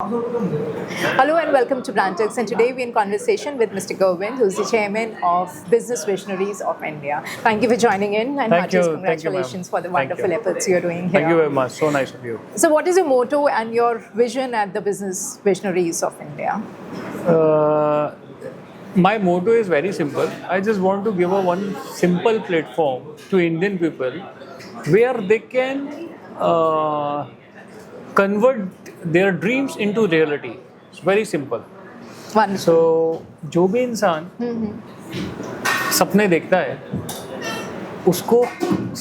Hello and welcome to Brandtex, and today we're in conversation with Mr. Govind, who's the chairman of Business Visionaries of India. Thank you for joining in, and Thank you. congratulations for the Thank wonderful you. efforts you're doing here. Thank you very much. So nice of you. So, what is your motto and your vision at the Business Visionaries of India? My motto is very simple. I just want to give one simple platform to Indian people where they can convert their dreams into reality. It's very simple. Wonderful. So जो भी इंसान सपने देखता है उसको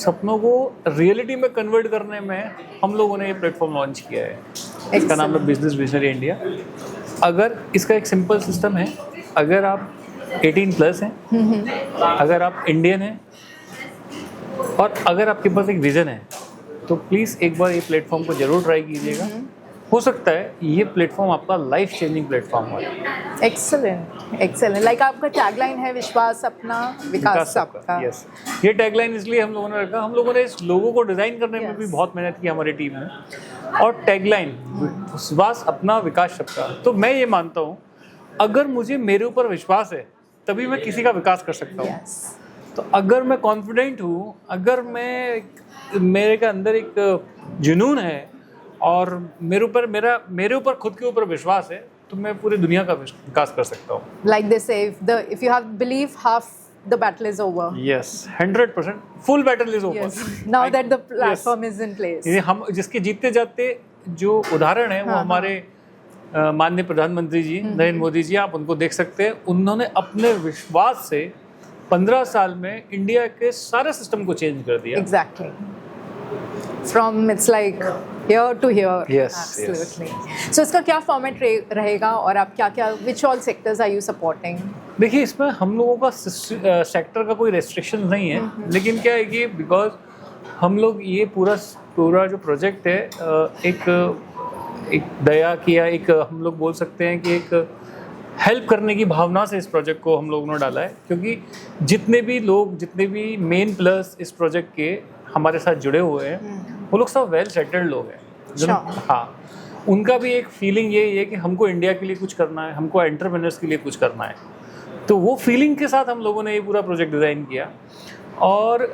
सपनों को reality में कन्वर्ट करने में हम लोगों ने ये प्लेटफॉर्म लॉन्च किया है. इसका नाम है बिजनेस विजनरी इंडिया. अगर इसका एक सिंपल सिस्टम है, अगर आप 18 प्लस हैं, अगर आप इंडियन हैं और अगर आपके पास एक विजन है तो प्लीज़ एक बार ये प्लेटफॉर्म को जरूर ट्राई कीजिएगा. हो सकता है ये प्लेटफॉर्म आपका लाइफ चेंजिंग प्लेटफॉर्म हो. एक्सेलेंट. लाइक आपका टैगलाइन है विश्वास अपना विकास सबका. यस, ये टैगलाइन इसलिए हम लोगों ने रखा. हम लोगों ने इस लोगो को डिज़ाइन करने में भी बहुत मेहनत की हमारी टीम ने. और टैगलाइन विश्वास अपना विकास सबका. तो मैं ये मानता हूँ अगर मुझे मेरे ऊपर विश्वास है तभी मैं किसी का विकास कर सकता हूँ. तो अगर मैं कॉन्फिडेंट हूँ, अगर मेरे के अंदर एक जुनून है और मेरे ऊपर खुद के ऊपर विश्वास है तो मैं पूरी दुनिया का विकास कर सकता हूँ. Like they say, if you have belief, half the battle is over. Yes, 100%. Full battle is over. Yes. Now that the platform is in place. ये हम जिसके जीतते जाते जो उदाहरण है वो हमारे माननीय प्रधानमंत्री जी नरेंद्र मोदी जी, आप उनको देख सकते हैं. उन्होंने अपने विश्वास से 15 साल में इंडिया के सारे सिस्टम को चेंज कर दिया. Exactly. From it's like here to here. Yes, absolutely. So इसका क्या फॉर्मेट रहेगा और आप क्या which all sectors are you supporting? देखिए, इसमें हम लोगों का सेक्टर का कोई रेस्ट्रिक्शन नहीं है. लेकिन क्या है कि बिकॉज हम लोग ये पूरा जो प्रोजेक्ट है एक दया किया, एक हम लोग बोल सकते हैं कि एक हेल्प करने की भावना से इस प्रोजेक्ट को हम लोगों ने डाला है. क्योंकि जितने भी मेन प्लस इस प्रोजेक्ट के हमारे साथ जुड़े हुए हैं वो लोग सब वेल सेटल्ड लोग हैं. हाँ, उनका भी एक फीलिंग यही है कि हमको इंडिया के लिए कुछ करना है, हमको एंटरप्रेन्योर्स के लिए कुछ करना है. तो वो फीलिंग के साथ हम लोगों ने ये पूरा प्रोजेक्ट डिज़ाइन किया. और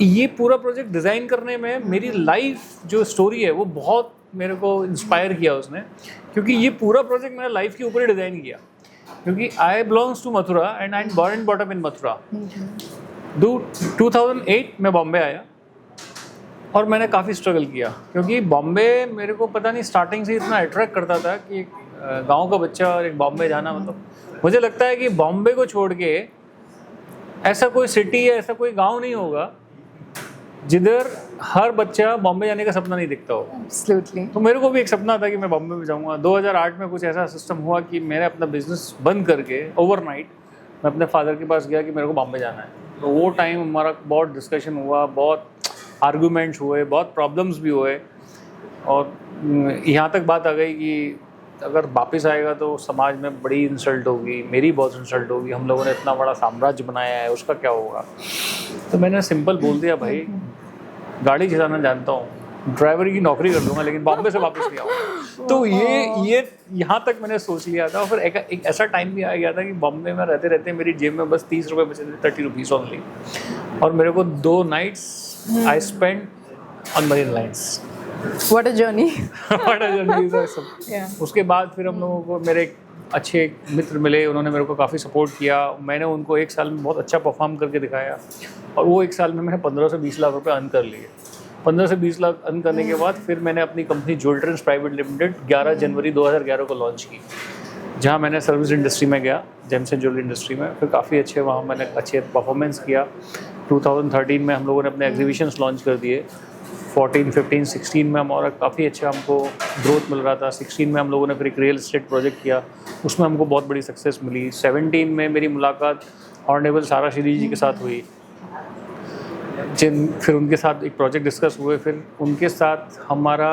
ये पूरा प्रोजेक्ट डिज़ाइन करने में मेरी लाइफ जो स्टोरी है वो बहुत मेरे को इंस्पायर किया उसने. क्योंकि ये पूरा प्रोजेक्ट मेरा लाइफ के ऊपर ही डिज़ाइन किया. क्योंकि I belongs to Mathura and I am born and bottom in Mathura. 2008 में बॉम्बे आया और मैंने काफ़ी स्ट्रगल किया. क्योंकि बॉम्बे मेरे को पता नहीं स्टार्टिंग से इतना अट्रैक्ट करता था कि गांव का बच्चा और एक बॉम्बे जाना, मतलब मुझे लगता है कि बॉम्बे को छोड़ के ऐसा कोई सिटी या ऐसा कोई गांव नहीं होगा जिधर हर बच्चा बॉम्बे जाने का सपना नहीं दिखता हो. Absolutely. तो मेरे को भी एक सपना था कि मैं बॉम्बे में जाऊंगा. 2008 में कुछ ऐसा सिस्टम हुआ कि मैंने अपना बिजनेस बंद करके ओवरनाइट मैं अपने फादर के पास गया कि मेरे को बॉम्बे जाना है. तो वो टाइम हमारा बहुत डिस्कशन हुआ, बहुत आर्गूमेंट्स हुए, बहुत प्रॉब्लम्स भी हुए. और यहाँ तक बात आ गई कि अगर वापस आएगा तो समाज में बड़ी इंसल्ट होगी, मेरी बहुत इंसल्ट होगी. हम लोगों ने इतना बड़ा साम्राज्य बनाया है, उसका क्या होगा. तो मैंने सिंपल बोल दिया, भाई गाड़ी चलाना जानता हूँ, ड्राइवर की नौकरी कर लूँगा, लेकिन बॉम्बे से वापस नहीं आऊँगा. तो ये यहाँ तक मैंने सोच लिया था. और फिर एक ऐसा टाइम भी आ गया था कि बॉम्बे में रहते रहते मेरी जेब में बस 30 रुपये बचे थे, 30 रुपीज़ ओनली. और मेरे को 2 nights I spend on Marine Lines. What a journey. What a journey is सब. Yeah. उसके बाद फिर हम लोगों को मेरे अच्छे मित्र मिले, उन्होंने मेरे को काफ़ी सपोर्ट किया. मैंने उनको 1 साल में बहुत अच्छा परफॉर्म करके दिखाया और वो 1 साल में मैंने 15 से 20 लाख रुपए अर्न कर लिए. 15 से 20 लाख अर्न करने के बाद फिर मैंने अपनी company jewel trends private limited 11 जनवरी 2011 को लॉन्च की, जहाँ मैंने सर्विस इंडस्ट्री में गया, जेम्स एंड ज्वेलरी इंडस्ट्री में. फिर काफ़ी अच्छे वहाँ मैंने अच्छे परफॉर्मेंस किया. 2013 में हम लोगों ने अपने एग्जीबिशंस लॉन्च कर दिए. 14, 15, 16 में हमारा काफ़ी अच्छा हमको ग्रोथ मिल रहा था. 16 में हम लोगों ने फिर एक रियल एस्टेट प्रोजेक्ट किया, उसमें हमको बहुत बड़ी सक्सेस मिली. 17 में मेरी मुलाकात ऑनरेबल सारा श्री जी के साथ हुई, फिर उनके साथ एक प्रोजेक्ट डिस्कस हुए. फिर उनके साथ हमारा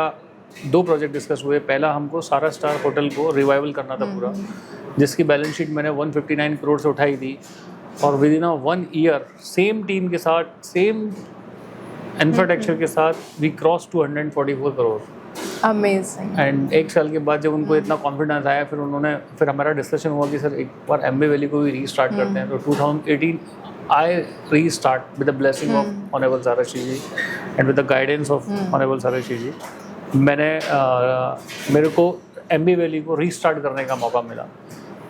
2 प्रोजेक्ट डिस्कस हुए. पहला हमको सारा स्टार होटल को रिवाइवल करना था पूरा, जिसकी बैलेंस शीट मैंने 159 करोड़ से उठाई थी. और within 1 year same team के साथ, सेम इंफ्रास्ट्रक्चर के साथ we cross 244 crore. Amazing. And 1 साल के बाद जब उनको इतना कॉन्फिडेंस आया, फिर हमारा डिस्कशन हुआ कि सर एक बार एम्बे वैली को भी रीस्टार्ट करते हैं। तो 2018 I restart with the blessing of honourable Sarashri ji and with the guidance of honourable Sarashri ji. मेरे को एम्बे वैली को रीस्टार्ट करने का मौका मिला,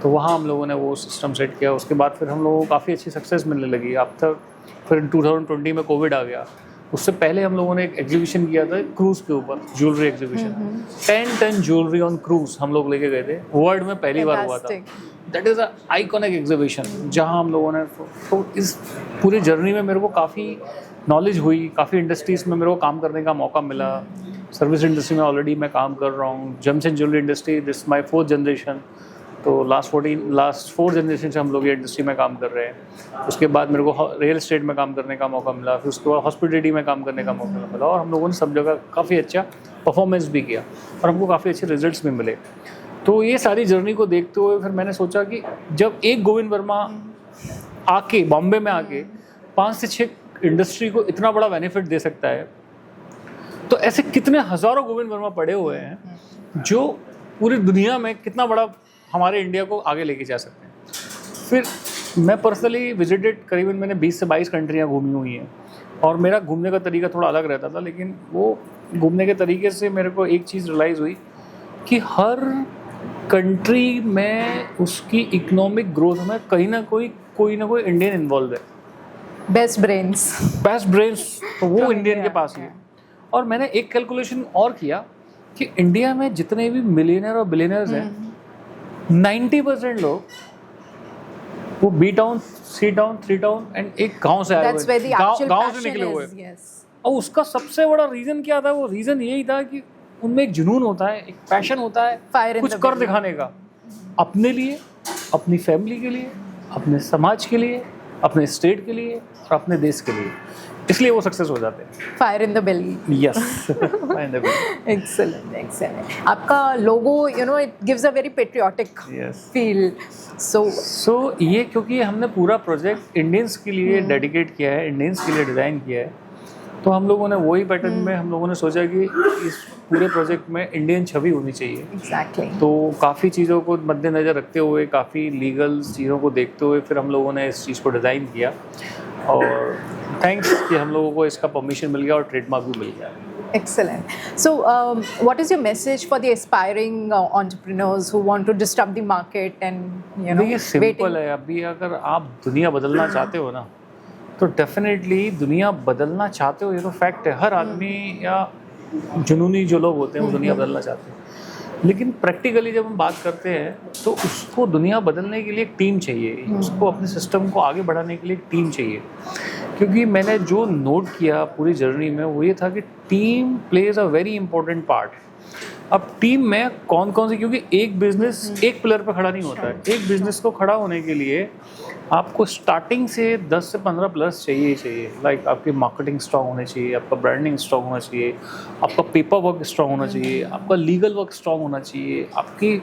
तो वहाँ हम लोगों ने वो सिस्टम सेट किया। उसके बाद फिर हम लोगों को काफ़ी अच्छी सक्सेस मिलने लगी। अब तक फिर 2020 में कोविड आ गया, उससे पहले हम लोगों ने एक एग्जीबिशन किया था क्रूज़ के ऊपर, jewellery exhibition. 10 ton jewellery on cruise हम लोग लेके गए थे, वर्ल्ड में पहली बार हुआ था। That is a iconic exhibition, जहाँ हम लोगों ने तो इस पूरी जर्नी में मेरे को काफ़ी नॉलेज हुई, काफ़ी इंडस्ट्रीज़ में मेरे को काम करने का मौका मिला। सर्विस इंडस्ट्री में ऑलरेडी मैं काम कर रहा हूँ, James and jewellery industry, this my 4th generation. तो लास्ट 4 जनरेशन से हम लोग ये इंडस्ट्री में काम कर रहे हैं। उसके बाद मेरे को रियल एस्टेट में काम करने का मौका मिला, फिर उसके बाद हॉस्पिटलिटी में काम करने का मौका मिला, और हम लोगों ने सब जगह काफ़ी अच्छा परफॉर्मेंस भी किया और हमको काफ़ी अच्छे रिजल्ट्स भी मिले। तो ये सारी जर्नी को देखते हुए फिर मैंने सोचा कि जब एक गोविंद वर्मा आके बॉम्बे में आके 5 से 6 इंडस्ट्री को इतना बड़ा बेनिफिट दे सकता है, तो ऐसे कितने हज़ारों गोविंद वर्मा पड़े हुए हैं जो पूरी दुनिया में कितना बड़ा हमारे इंडिया को आगे लेके जा सकते हैं। फिर मैं पर्सनली विजिटेड करीबन मैंने 20 से 22 कंट्रियाँ घूमी हुई हैं, और मेरा घूमने का तरीका थोड़ा अलग रहता था, लेकिन वो घूमने के तरीके से मेरे को एक चीज़ रियलाइज़ हुई कि हर कंट्री में उसकी इकोनॉमिक ग्रोथ में कहीं ना कोई इंडियन इन्वॉल्व है। बेस्ट ब्रेन्स तो वो इंडियन के पास ही है। और मैंने एक कैलकुलेशन और किया कि इंडिया में जितने भी मिलियनर और बिलियनर्स हैं, 90% लोग वो B town, C town, 3 town and एक गांव से आए हुए, गांव से निकले हुए। और उसका सबसे बड़ा रीजन क्या था? वो रीजन यही था कि उनमें एक जुनून होता है, एक पैशन होता है कुछ कर दिखाने का, अपने लिए, अपनी फैमिली के लिए, अपने समाज के लिए, अपने स्टेट के लिए और अपने देश के लिए। इसलिए वो सक्सेस हो जाते हैं। Fire in the belly. Yes, fire in the belly. Excellent. आपका logo it gives a very patriotic feel. So ये क्योंकि हमने पूरा प्रोजेक्ट इंडियंस के लिए डेडिकेट किया है, इंडियंस के लिए डिज़ाइन किया है, तो हम लोगों ने वही पैटर्न में हम लोगों ने सोचा कि इस पूरे प्रोजेक्ट में इंडियन छवि होनी चाहिए। Exactly. तो काफ़ी चीज़ों को मद्देनज़र रखते हुए, काफ़ी लीगल चीज़ों को देखते हुए फिर हम लोगों ने इस चीज़ को डिज़ाइन किया, और थैंक्स कि हम लोगों को इसका परमिशन मिल गया और ट्रेडमार्क भी मिल गया। Excellent. So, what is your message for the aspiring entrepreneurs who want to disrupt the market and देखिए सिंपल है, अभी अगर आप दुनिया बदलना चाहते हो ना, तो डेफिनेटली दुनिया बदलना चाहते हो, ये तो फैक्ट है। हर आदमी या जुनूनी जो लोग होते हैं वो दुनिया बदलना चाहते हैं, लेकिन प्रैक्टिकली जब हम बात करते हैं तो उसको दुनिया बदलने के लिए एक टीम चाहिए, उसको अपने सिस्टम को आगे बढ़ाने के लिए एक टीम चाहिए। क्योंकि मैंने जो नोट किया पूरी जर्नी में वो ये था कि team plays a very important part. अब टीम में कौन कौन से, क्योंकि एक बिजनेस एक पिलर पर खड़ा नहीं होता है। एक बिजनेस को खड़ा होने के लिए आपको स्टार्टिंग से 10 से 15 प्लस चाहिए। लाइक आपकी मार्केटिंग स्ट्रांग होनी चाहिए, आपका ब्रांडिंग स्ट्रांग होना चाहिए, आपका पेपर वर्क स्ट्रांग होना चाहिए, आपका लीगल वर्क स्ट्रांग होना चाहिए, आपकी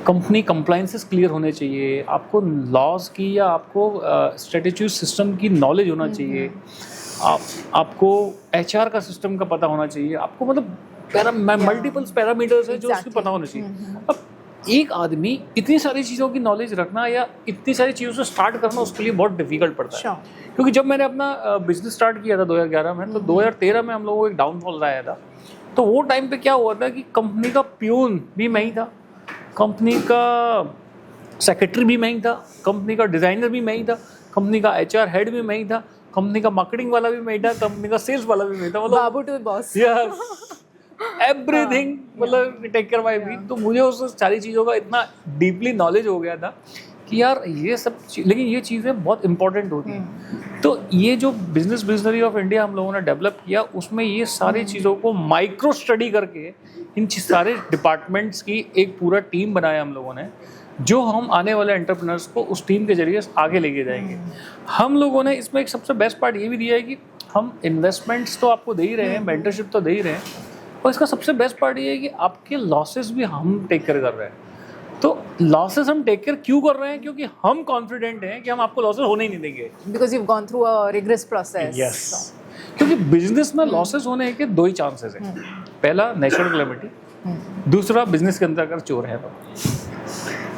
कंपनी कंप्लाइंसेस क्लियर होने चाहिए, आपको लॉज की या आपको स्ट्रेटेजी सिस्टम की नॉलेज होना चाहिए, आपको HR का सिस्टम का पता होना चाहिए, आपको मतलब मल्टीपल पैरामीटर्स है जो उसकी पता होना चाहिए। अब एक आदमी इतनी सारी चीज़ों की नॉलेज रखना या इतनी सारी चीज़ों से स्टार्ट करना उसके लिए बहुत डिफिकल्ट पड़ता है। क्योंकि जब मैंने अपना बिजनेस स्टार्ट किया था 2011 में, तो 2013 में हम लोगों को एक डाउनफॉल आया था। तो वो टाइम पे क्या हुआ था कि कंपनी का प्यून भी मैं ही था, कंपनी का सेक्रेटरी भी मैं ही था, कंपनी का डिज़ाइनर भी मैं ही था, कंपनी का HR हेड भी मैं ही था, कंपनी का मार्केटिंग वाला भी मैं ही था, कंपनी का सेल्स वाला भी मैं ही था। मतलब बाबू टू बॉस, एवरीथिंग, मतलब टेक केयर माय मी। तो मुझे उस सारी चीज़ों का इतना डीपली नॉलेज हो गया था कि यार ये सब लेकिन ये चीज़ें बहुत इंपॉर्टेंट होती हैं। तो ये जो बिजनेस विजनरी ऑफ इंडिया हम लोगों ने डेवलप किया, उसमें ये सारी चीज़ों को माइक्रो स्टडी करके इन सारे डिपार्टमेंट्स की एक पूरा टीम बनाया हम लोगों ने, जो हम आने वाले एंटरप्रेन्योर्स को उस टीम के जरिए आगे लेके जाएंगे। हम लोगों ने इसमें एक सबसे बेस्ट पार्ट ये भी दिया है कि हम इन्वेस्टमेंट्स तो आपको दे ही रहे हैं, मेंटरशिप तो दे ही रहे हैं, और इसका सबसे बेस्ट पार्ट ये है कि आपके लॉसेस भी हम टेक केयर कर रहे हैं। तो लॉसेस हम टेक केयर क्यों कर रहे हैं? क्योंकि हम कॉन्फिडेंट हैं कि हम आपको लॉसेस होने ही नहीं देंगे। Because you've gone through a rigorous process. Yes, क्योंकि बिजनेस में लॉसेस होने के 2 ही चांसेस हैं। पहला नेचुरल कैलेमिटी, दूसरा बिजनेस के अंदर अगर चोर है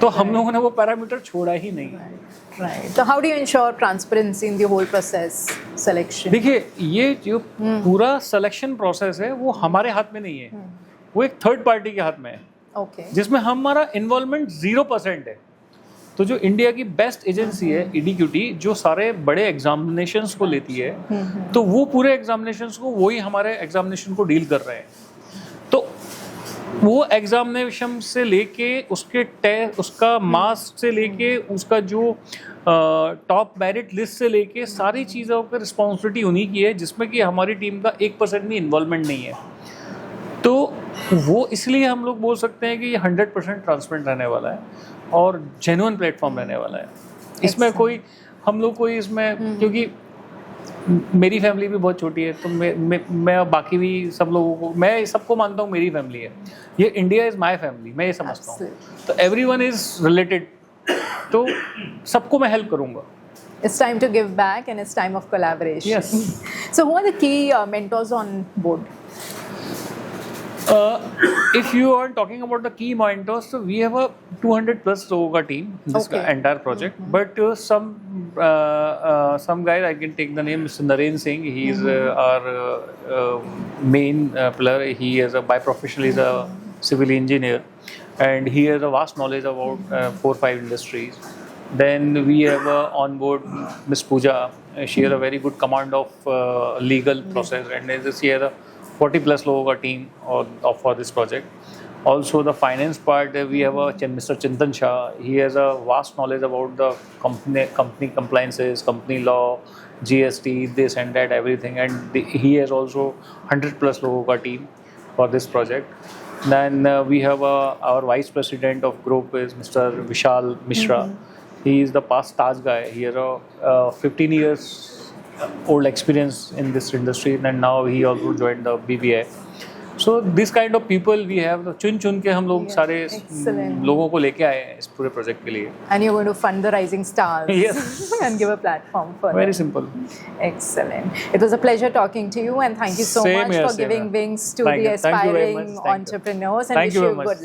तो हम लोगों ने वो पैरामीटर छोड़ा ही नहीं। Right. So how do you ensure transparency in the whole process, selection? देखिए, ये जो पूरा सिलेक्शन प्रोसेस है वो हमारे हाथ में नहीं है, वो एक थर्ड पार्टी के हाथ में है, Okay. जिसमें हमारा इन्वॉल्वमेंट 0% है। तो जो इंडिया की बेस्ट एजेंसी है EDQT, जो सारे बड़े एग्जामिनेशंस को लेती है, तो वो पूरे एग्जामिनेशंस को वही हमारे एग्जामिनेशन को डील कर रहे हैं। तो वो एग्जामिनेशन से लेके उसके टेस्ट, उसका मार्क्स से लेके उसका जो टॉप मेरिट लिस्ट से लेके सारी चीज़ों पर रिस्पॉन्सिबिलिटी उन्हीं की है, जिसमें कि हमारी टीम का 1% भी इन्वॉल्वमेंट नहीं है। तो वो इसलिए हम लोग बोल सकते हैं कि ये 100% ट्रांसपेरेंट रहने वाला है और जेन्युइन प्लेटफॉर्म रहने वाला है। इसमें कोई हम लोग कोई इसमें, क्योंकि मेरी फैमिली भी बहुत छोटी है, तो मैं बाकी भी सब लोगों को, मैं सबको मानता हूँ मेरी फैमिली है, ये इंडिया इज़ माई फैमिली, मैं ये समझता हूँ। तो एवरीवन इज़ रिलेटेड, तो सबको मैं हेल्प करूँगा। It's time to give back and it's time of collaboration. Yes. So who are the key mentors on board? If you are talking about the key mentors, so we have a 200+ लोगों का team, this Okay. entire project. But some guys, I can take the name Mr. Naren Singh. He is our main player. He is by profession is a civil engineer, and he has a vast knowledge about 4-5 industries. Then we have on board Miss Pooja. She has a very good command of legal process, and she has a 40+ लोगों का team for this project. Also the finance part, we have Mr. Chintan Shah. He has a vast knowledge about the company compliances, company law, GST, this and that, everything. And he has also 100+ लोगों का team for this project. Then we have our vice president of group is Mr. Vishal Mishra. He is the past Taj guy. He has a 15 years old experience in this industry, and now he also joined the BBI. So this kind of people we have, चुन के हम लोग सारे लोगों को लेके आए हैं इस पूरे प्रोजेक्ट के लिए. And you're going to fund the rising stars. Yes. And give a platform for them. Very simple. Excellent. It was a pleasure talking to you, and thank you so Same much here, for same giving here. wings to Thank the you. Thank you very aspiring much. Thank you. entrepreneurs, and Thank wish you you very much. good luck.